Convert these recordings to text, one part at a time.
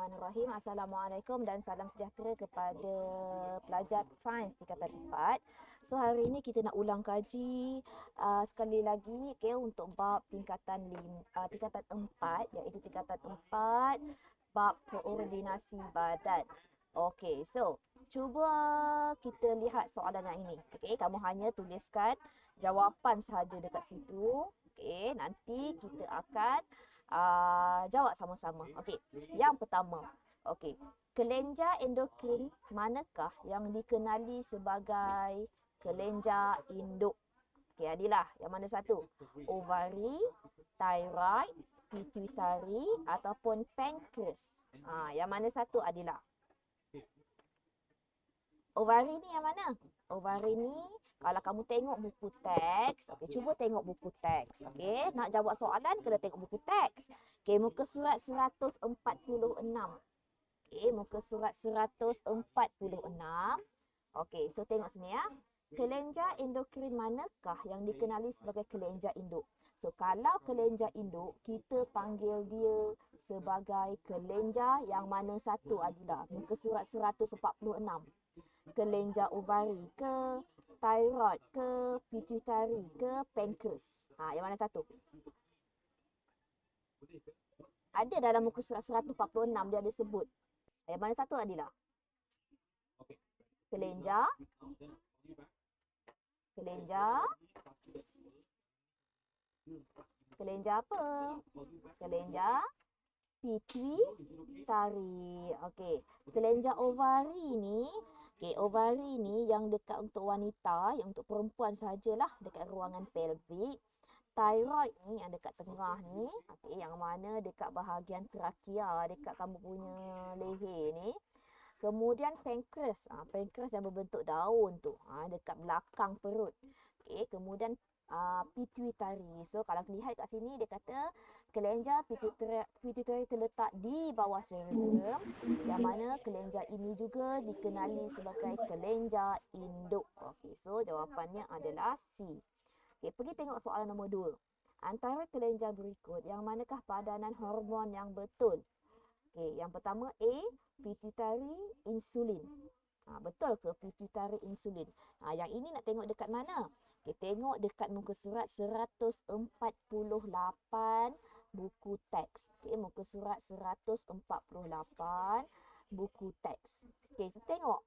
Bismillahirrahmanirrahim. Assalamualaikum dan salam sejahtera kepada pelajar sains tingkatan 4. So hari ini kita nak ulang kaji sekali lagi untuk bab tingkatan 4, iaitu tingkatan 4 bab koordinasi badan. Okey, so cuba kita lihat soalan yang ini. Okey, kamu hanya tuliskan jawapan sahaja dekat situ. Okey, nanti kita akan jawab sama-sama. Okey, yang pertama. Okey, kelenjar endokrin manakah yang dikenali sebagai kelenjar induk? Okey, Adilah, yang mana satu? Ovari, thyroid, pituitari ataupun pankreas? Yang mana satu, Adilah? Ovari ni yang mana? Ovari ni kalau kamu tengok buku teks, okey, cuba tengok buku teks. Okey, nak jawab soalan kena tengok buku teks. Okey, muka surat 146. Okey, muka surat 146. Okey, so tengok sini ya. Kelenjar endokrin manakah yang dikenali sebagai kelenjar induk? So kalau kelenjar induk, kita panggil dia sebagai kelenjar yang mana satu, Adilah? Muka surat 146. Kelenjar ovari ke, thyroid ke, pituitari ke, pankreas? Yang mana satu? Ada dalam muka surat 146 dia ada sebut. Yang mana satu, Adilah? Kelenjar apa? Kelenjar pituitari. Okey, kelenjar ovari ni, ovari ni yang dekat untuk wanita, yang untuk perempuan sajalah, dekat ruangan pelvik. Thyroid ni yang dekat tengah ni, okey, yang mana dekat bahagian trakea, dekat kamu punya leher ni. Kemudian pankreas, pankreas yang berbentuk daun tu, dekat belakang perut. Okey, kemudian pituitari. So kalau lihat kat sini dia kata kelenjar pituitari terletak di bawah cerebrum, yang mana kelenjar ini juga dikenali sebagai kelenjar induk. Okey, so jawapannya adalah C. Okey, pergi tengok soalan nombor 2. Antara kelenjar berikut, yang manakah padanan hormon yang betul? Okey, yang pertama A, pituitari insulin. Betul ke pituitari insulin? Yang ini nak tengok dekat mana? Okay, tengok dekat muka surat 148 buku teks. Okay, muka surat 148 buku teks. Okay, kita tengok.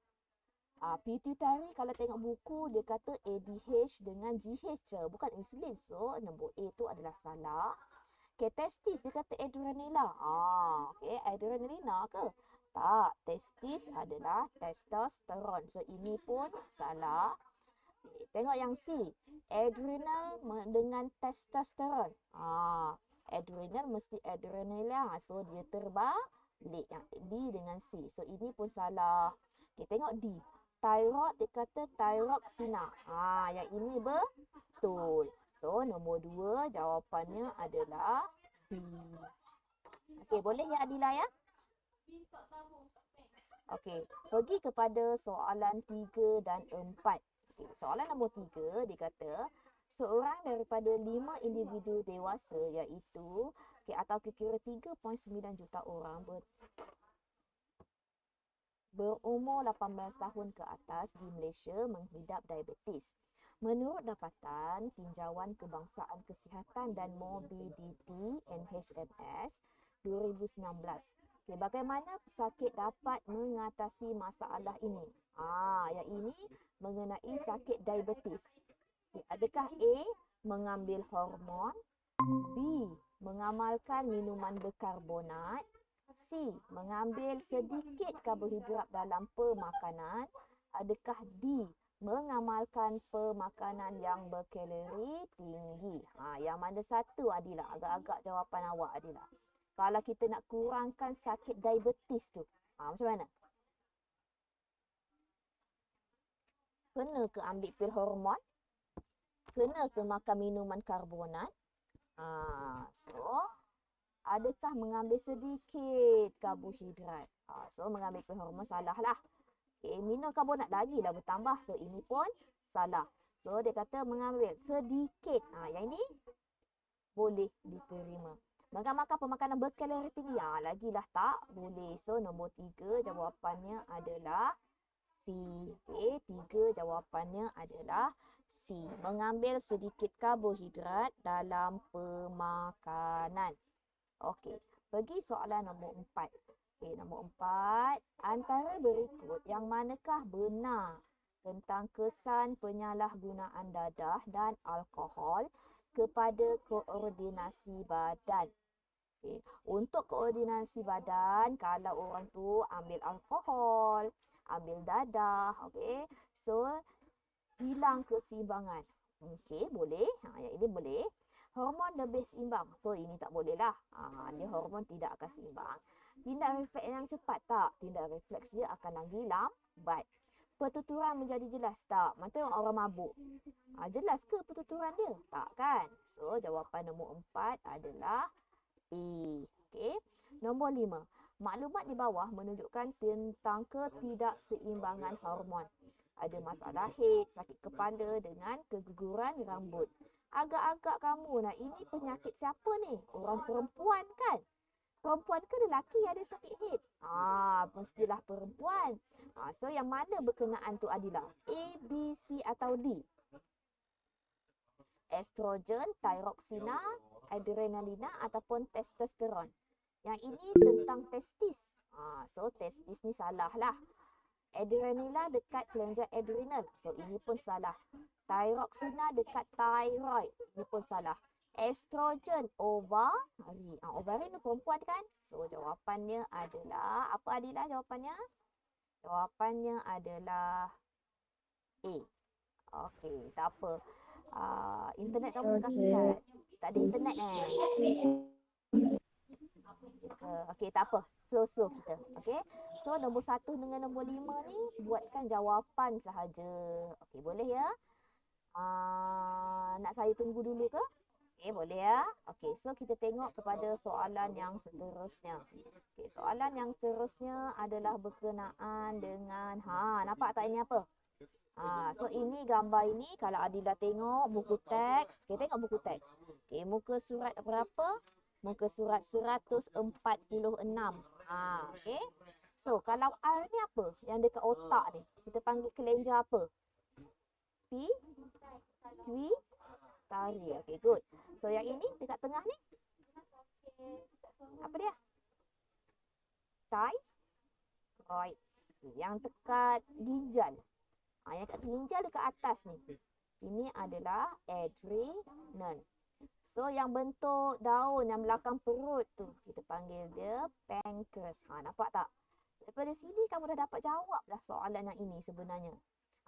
Pituitari kalau tengok buku dia kata ADH dengan GH je, bukan insulin. So, nombor A tu adalah salah. Okay, testis dia kata adrenala. Okay, adrenalina ke? Tak, testis adalah testosteron. So, ini pun salah. Okay, tengok yang C. Adrenal dengan testosteron. Adrenal mesti adrenala. So, dia terbalik. Yang B dengan C. So, ini pun salah. Okay, tengok D. Thyroid dia kata thyroxina. Yang ini betul. So, nombor 2 jawapannya adalah B. Okey, boleh ya Adilah ya? Okey, pergi kepada soalan 3 dan 4. Okey, soalan nombor 3 dia kata seorang daripada 5 individu dewasa iaitu atau kira-kira 3.9 juta orang berumur 18 tahun ke atas di Malaysia mengidap diabetes. Menurut dapatan Tinjauan Kebangsaan Kesihatan dan Morbiditi NHMS 2019, bagaimana pesakit dapat mengatasi masalah ini? Yang ini mengenai sakit diabetes. Adakah A, mengambil hormon, B, mengamalkan minuman berkarbonat, C, mengambil sedikit karbohidrat dalam pemakanan, adakah D, mengamalkan pemakanan yang berkalori tinggi? Yang mana satu, Adilah? Agak-agak jawapan awak, Adilah. Kalau kita nak kurangkan sakit diabetes tu, macam mana? Kena ke ambil pil hormon? Kena ke makan minuman karbonat? So, adakah mengambil sedikit karbohidrat? So, mengambil pil hormon salah lah. Minum karbonat lagi lah bertambah. So, ini pun salah. So, dia kata mengambil sedikit. Yang ini boleh diterima. Makan pemakanan berkalori tinggi. Lagilah tak boleh. So, nombor 3 jawapannya adalah C. Okay, 3 jawapannya adalah C. Mengambil sedikit karbohidrat dalam pemakanan. Okey, pergi soalan nombor 4. Okey, nombor 4. Antara berikut yang manakah benar tentang kesan penyalahgunaan dadah dan alkohol kepada koordinasi badan? Okay. Untuk koordinasi badan, kalau orang tu ambil alkohol, ambil dadah, okay. So, hilang keseimbangan. Okey, boleh. Yang ini boleh. Hormon lebih seimbang. So, ini tak boleh lah. Dia hormon tidak akan seimbang. Tindak refleks yang cepat tak? Tindak refleks dia akan lagi lambat. Pertuturan menjadi jelas tak? Macam orang mabuk. Jelas ke pertuturan dia? Tak kan? So, jawapan nombor 4 adalah A. Okey. Nombor 5. Maklumat di bawah menunjukkan tentang ketidakseimbangan hormon. Ada masalah head, sakit kepala dengan keguguran rambut. Agak-agak kamu ini penyakit siapa ni? Orang perempuan kan? Perempuan ke lelaki ada sakit head? Mestilah perempuan. So yang mana berkenaan tu Adila? A, B, C atau D? Estrogen, thyroxina, adrenalina ataupun testosteron. Yang ini tentang testis. So testis ni salah lah. Adrenalina dekat kelenjar adrenal. So ini pun salah. Thyroxina dekat thyroid. Ini pun salah. Estrogen, ovari. Ovari ni perempuan kan? So jawapannya adalah, apa Adila jawapannya? Jawapannya adalah A. Okey, tak apa. Internet kamu sekat-sekat. Tak ada internet Okey, tak apa. Slow-slow kita. Okey. So, nombor 1 dengan nombor 5 ni buatkan jawapan sahaja. Okey, boleh ya? Nak saya tunggu dulu ke? Okey, boleh ya? Okey, so kita tengok kepada soalan yang seterusnya. Okey, soalan yang seterusnya adalah berkenaan dengan nampak tak ini apa? So ini gambar ini kalau Adila tengok buku teks, okay, tengok buku teks. Okay, muka surat berapa? Muka surat 146. Okay. So kalau R ni apa? Yang dekat otak ni. Kita panggil kelenjar apa? Pituitary. Okay, good. So yang ini dekat tengah ni? Apa dia? Thyroid. Yang dekat ginjal. Yang kat ginjal dekat atas ni. Ini adalah adrenal. So yang bentuk daun yang belakang perut tu kita panggil dia pancreas. Nampak tak? Daripada sini kamu dah dapat jawab dah soalan yang ini sebenarnya.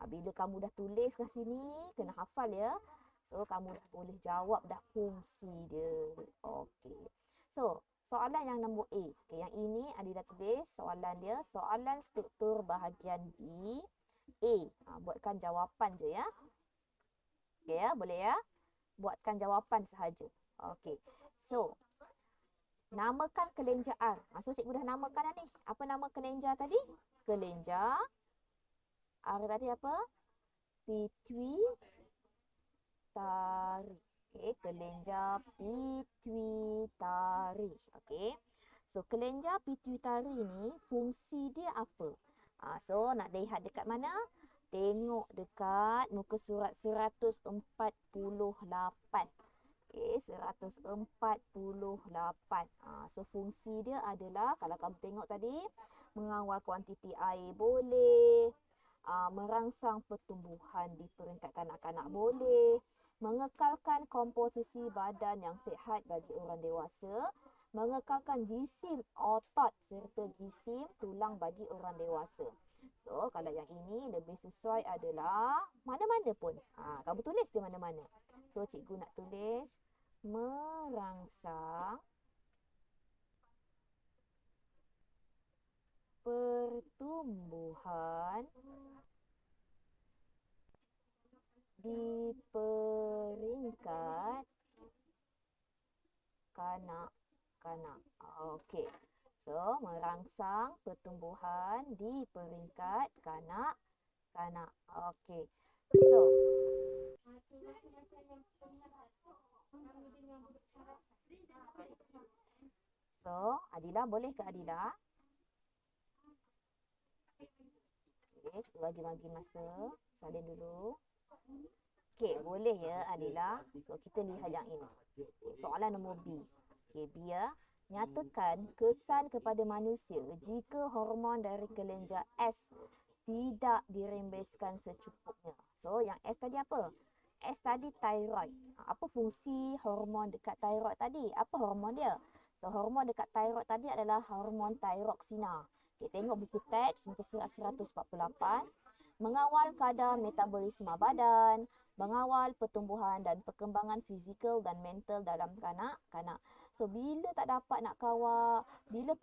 Bila kamu dah tulis kat sini, kena hafal ya. So kamu dah boleh jawab dah fungsi dia. Okey. So soalan yang nombor A. Okay, yang ini Adila tulis soalan dia. Soalan struktur bahagian B. A. Buatkan jawapan je ya. Okey ya, boleh ya. Buatkan jawapan sahaja. Okey. So, namakan kelenjar R. So, cikgu dah namakan dah ni. Apa nama kelenjar tadi? Kelenjar R tadi apa? Pituitary. Okey, kelenjar pituitary. Okey. So, kelenjar pituitary ni fungsi dia apa? So, nak lihat dekat mana? Tengok dekat muka surat 148. Okey, 148. So, fungsi dia adalah, kalau kamu tengok tadi, mengawal kuantiti air boleh, merangsang pertumbuhan di peringkat kanak-kanak boleh, mengekalkan komposisi badan yang sihat bagi orang dewasa, mengekalkan jisim otot serta jisim tulang bagi orang dewasa. So, kalau yang ini lebih sesuai adalah mana-mana pun. Kamu tulis je mana-mana. So, cikgu nak tulis merangsang pertumbuhan di peringkat kanak-kanak. Okey. So, merangsang pertumbuhan di peringkat kanak-kanak. Okey. So, So, Adila, boleh ke Adila? Okay, bagi masa. Salin dulu. Okey, boleh ya Adila. So, kita lihat yang ini. Soalan nombor B. Okey, B ya. Nyatakan kesan kepada manusia jika hormon dari kelenjar S tidak dirembeskan secukupnya. So, yang S tadi apa? S tadi thyroid. Apa fungsi hormon dekat thyroid tadi? Apa hormon dia? So, hormon dekat thyroid tadi adalah hormon thyroxina. Okay, tengok buku teks muka surat 148. Mengawal kadar metabolisme badan, mengawal pertumbuhan dan perkembangan fizikal dan mental dalam kanak-kanak. So, bila tak dapat nak kawal, bila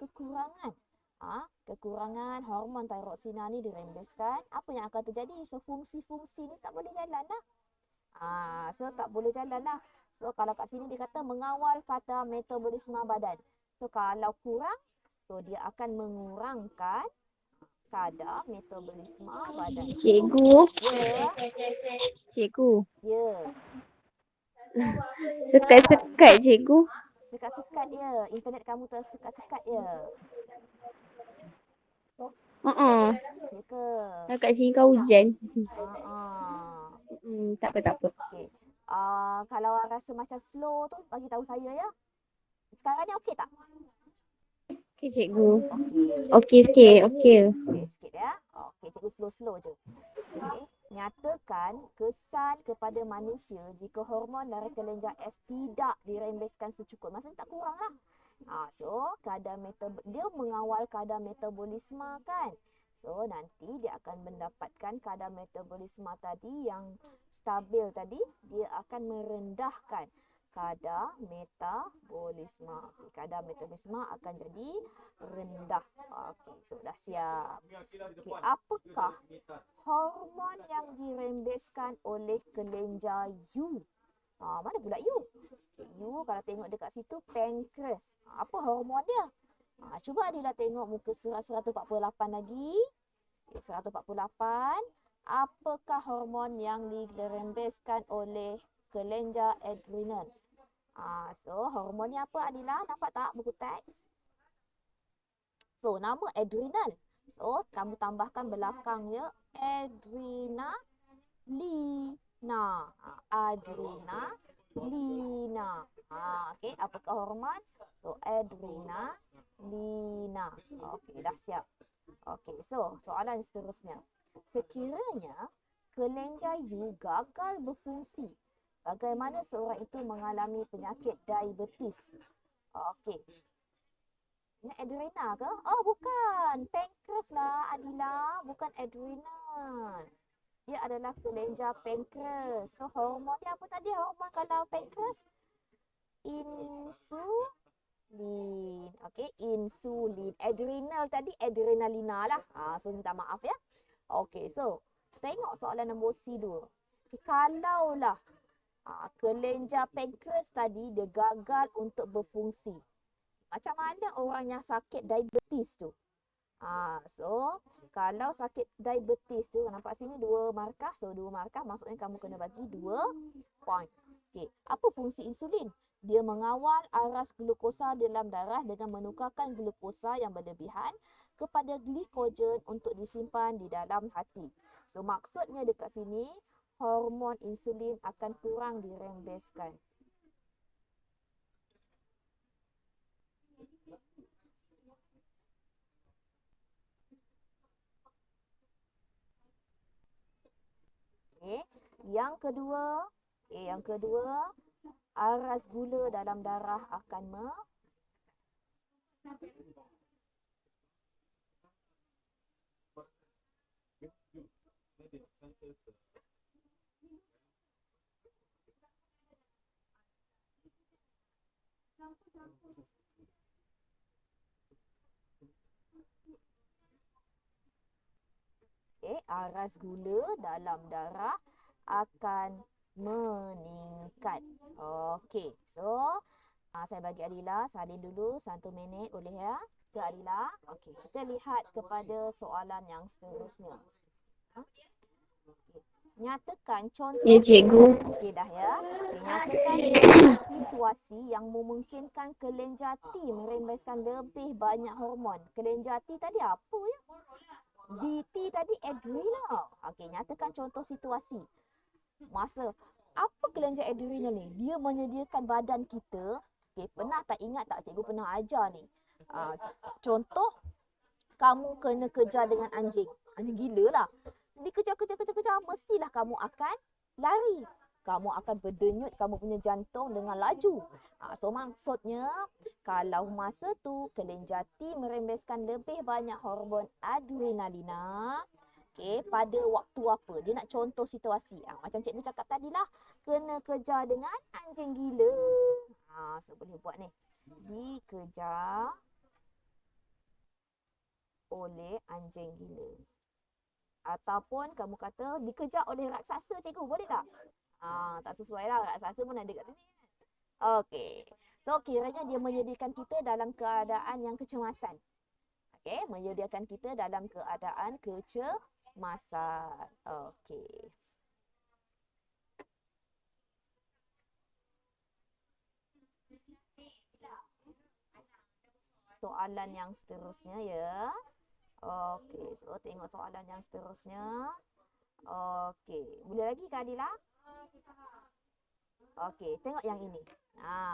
kekurangan hormon thyroxina ni dirembeskan, apa yang akan terjadi? So, fungsi-fungsi ni tak boleh jalan lah. So, tak boleh jalan lah. So, kalau kat sini dia kata mengawal kadar metabolisme badan. So, kalau kurang, so dia akan mengurangkan kadar metabolisme badan. Cikgu. Ya. Cikgu. Ya. Sekat-sekat cikgu. Sekat-sekat ya. Internet kamu tersekat-sekat ya. Ya ke? Kat sini kau hujan. Tak apa. Okey. Kalau rasa macam slow tu, bagi tahu saya ya. Sekarang ni okey tak? Okey cikgu. Okey. Okey sikit. Okey. Okey sikit ya. Okey, cikgu slow-slow je. Okey. Nyatakan kesan kepada manusia jika hormon dari kelenjar S tidak dirembeskan secukup. Maksudnya tak kurang lah. So, dia mengawal kadar metabolisme kan. So, nanti dia akan mendapatkan kadar metabolisme tadi yang stabil tadi. Dia akan merendahkan kadar metabolisme. Okay, kadar metabolisme akan jadi rendah. Okey, so dah siap. Okay, apakah hormon yang dirembeskan oleh kelenjar U? Mana pula U? U kalau tengok dekat situ pankreas. Apa hormon dia? Cuba Adila tengok muka surat 148 lagi. Okay, 148. Apakah hormon yang dirembeskan oleh kelenjar adrenal? So, hormon ni apa Adila? Nampak tak buku teks? So, nama adrenal. So, kamu tambahkan belakangnya adrenalina. Adrenalina. Okey, apakah hormon? So, adrenalina. Okey, dah siap. Okey, so soalan seterusnya. Sekiranya kelenjar U gagal berfungsi, bagaimana seorang itu mengalami penyakit diabetes? Okey. Ini adrenal ke? Oh, bukan. Pankreas lah, Adila. Bukan adrenal. Dia adalah kelenjar pankreas. So, hormon dia apa tadi? Hormon kalau pankreas? Insulin. Okey, insulin. Adrenal tadi adrenalina lah. So, minta maaf ya. Okey, so tengok soalan nombor C dulu. Okay, kalaulah kelenjar pankreas tadi dia gagal untuk berfungsi. Macam mana orang yang sakit diabetes tu? So, kalau sakit diabetes tu, nampak sini 2 markah. So, 2 markah maksudnya kamu kena bagi 2 point. Okay. Apa fungsi insulin? Dia mengawal aras glukosa dalam darah dengan menukarkan glukosa yang berlebihan kepada glikogen untuk disimpan di dalam hati. So, maksudnya dekat sini, hormon insulin akan kurang dirembeskan. Okay. Yang kedua, aras gula dalam darah akan aras gula dalam darah akan meningkat. Okey, so saya bagi Adila salin dulu 1 minit boleh ya? Ke Adila. Okey, kita lihat kepada soalan yang seterusnya. Okay. Nyatakan contoh. Ya, cikgu. Okey dah ya. Okay, nyatakan contoh situasi yang memungkinkan kelenjati merembeskan lebih banyak hormon. Kelenjati tadi apa ya? DT tadi adrenal. Okey, nyatakan contoh situasi. Masa apa kelenjar adrenal ni? Dia menyediakan badan kita. Okey, pernah tak ingat tak cikgu pernah ajar ni? Contoh kamu kena kejar dengan anjing. Anjing gila lah. Dikejar, mestilah kamu akan lari. Kamu akan berdenyut kamu punya jantung dengan laju. So maksudnya, kalau masa tu kelenjati merembeskan lebih banyak hormon adrenalina, okay, pada waktu apa? Dia nak contoh situasi. Macam cikgu cakap tadi lah, kena kejar dengan anjing gila. So boleh buat ni. Dikejar oleh anjing gila. Ataupun kamu kata dikejar oleh raksasa, cikgu. Boleh tak? Tak sesuai lah. Raksasa pun ada kat sini. Okey. So, kiranya dia menyediakan kita dalam keadaan yang kecemasan. Okey. Menyediakan kita dalam keadaan kecemasan. Okey. Soalan yang seterusnya ya. Okey. So, tengok soalan yang seterusnya. Okey. Boleh lagi Kak Adila? Okey, tengok yang ini.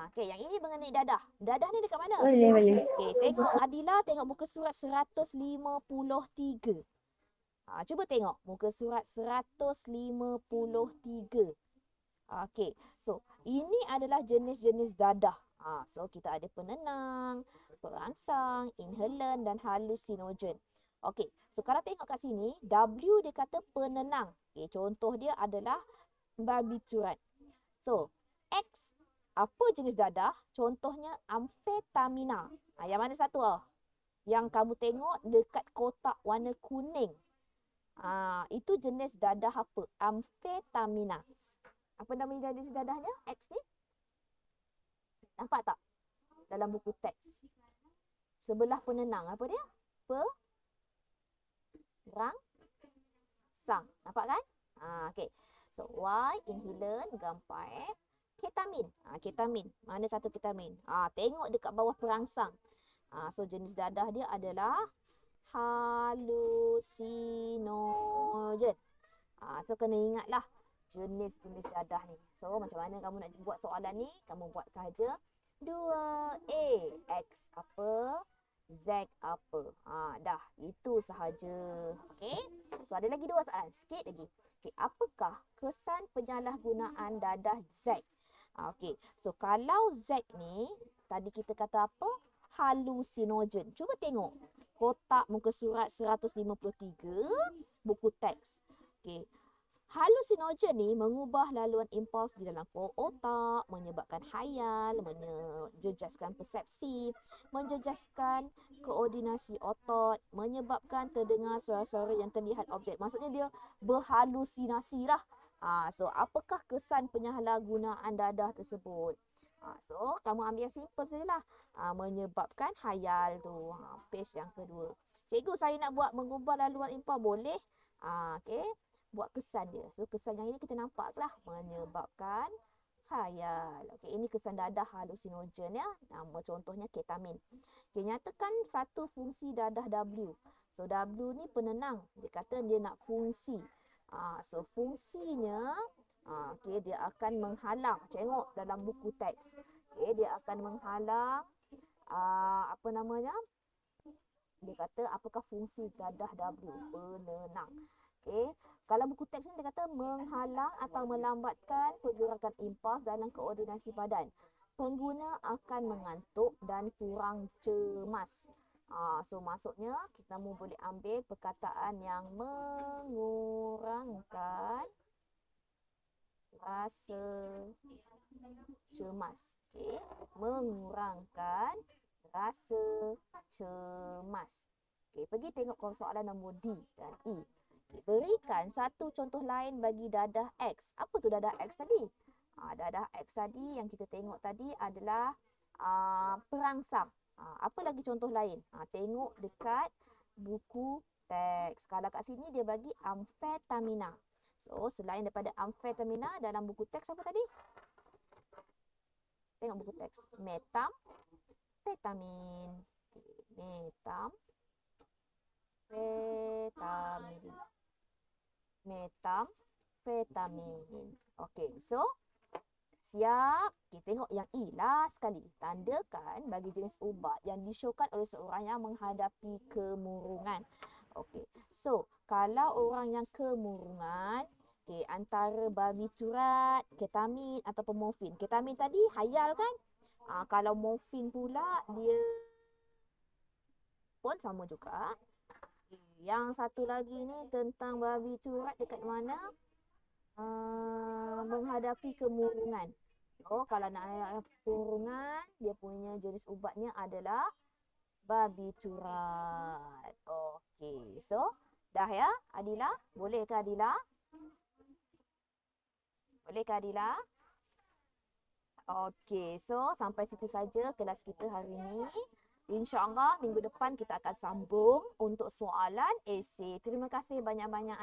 Okey, yang ini mengenai dadah. Dadah ni dekat mana? Boleh. Okey, tengok Adila, tengok muka surat 153. Cuba tengok muka surat 153. Okey, so ini adalah jenis-jenis dadah. So kita ada penenang, perangsang, inhalan dan halusinogen. Okey, so kalau tengok kat sini, W dia kata penenang. Okey, contoh dia adalah barbiturat. So, X, apa jenis dadah? Contohnya amfetamina. Yang mana satu? Yang kamu tengok dekat kotak warna kuning. Itu jenis dadah apa? Amfetamina. Apa nama jenis dadahnya? X ni? Nampak tak? Dalam buku teks. Sebelah penenang. Apa dia? Perangsang. Nampak kan? Okey. So, Y, inhalan, gampai, ketamin. Ketamin. Mana satu ketamin? Tengok dekat bawah perangsang. So, jenis dadah dia adalah halusinogen. So, kena ingatlah jenis-jenis dadah ni. So, macam mana kamu nak buat soalan ni? Kamu buat sahaja 2A. X apa? Z apa? Dah. Itu sahaja. Okey. So, ada lagi 2 soalan. Sikit lagi. Okay, apakah kesan penyalahgunaan dadah Z? Okey, so kalau Z ni, tadi kita kata apa? Halusinogen. Cuba tengok kotak muka surat 153, buku teks. Okey, halusinogen ni mengubah laluan impuls di dalam otak, menyebabkan khayal, menjejaskan persepsi, menjejaskan koordinasi otot, menyebabkan terdengar suara-suara yang terlihat objek. Maksudnya dia berhalusinasi lah. So, apakah kesan penyalahgunaan dadah tersebut? So, kamu ambil yang simple sajalah. Menyebabkan khayal tu. Page yang kedua. Cikgu, saya nak buat mengubah laluan impuls. Boleh? Okey. Buat kesan dia. So, kesan yang ini kita nampak lah. Menyebabkan khayal. Okey, ini kesan dadah halusinogen ya. Nama contohnya ketamin. Okey, nyatakan satu fungsi dadah W. So, W ni penenang. Dia kata dia nak fungsi. So, fungsinya, okey, dia akan menghalang. Tengok dalam buku teks. Okey, dia akan menghalang, apa namanya? Dia kata, apakah fungsi dadah W? Penenang. Okey, kalau buku teks ni dia kata menghalang atau melambatkan pergerakan impuls dalam koordinasi badan. Pengguna akan mengantuk dan kurang cemas. So maksudnya kita boleh ambil perkataan yang mengurangkan rasa cemas. Okey, mengurangkan rasa cemas. Okey, pergi tengok soalan nombor D dan E. Berikan satu contoh lain bagi dadah X. Apa tu dadah X tadi? Dadah X tadi yang kita tengok tadi adalah perangsang. Apa lagi contoh lain? Tengok dekat buku teks. Kalau kat sini dia bagi amfetamina. So, selain daripada amfetamina, dalam buku teks apa tadi? Tengok buku teks. Metamfetamin. Metamfetamin. Metamfetamin. Okey, so siap. Kita tengok yang E last sekali. Tandakan bagi jenis ubat yang disyorkan oleh seorang yang menghadapi kemurungan. Okey. So, kalau orang yang kemurungan, antara barbiturat, ketamin ataupun morfin. Ketamin tadi hayal kan? Kalau morfin pula dia pun sama juga. Yang satu lagi ni tentang barbiturat dekat mana? Menghadapi kemurungan. So, kalau nak menghadapi kemurungan, dia punya jenis ubatnya adalah barbiturat. Okey, so dah ya Adila? Boleh ke Adila? Boleh ke Adila? Okey, so sampai situ saja kelas kita hari ini. InsyaAllah minggu depan kita akan sambung untuk soalan esei. Terima kasih banyak-banyak.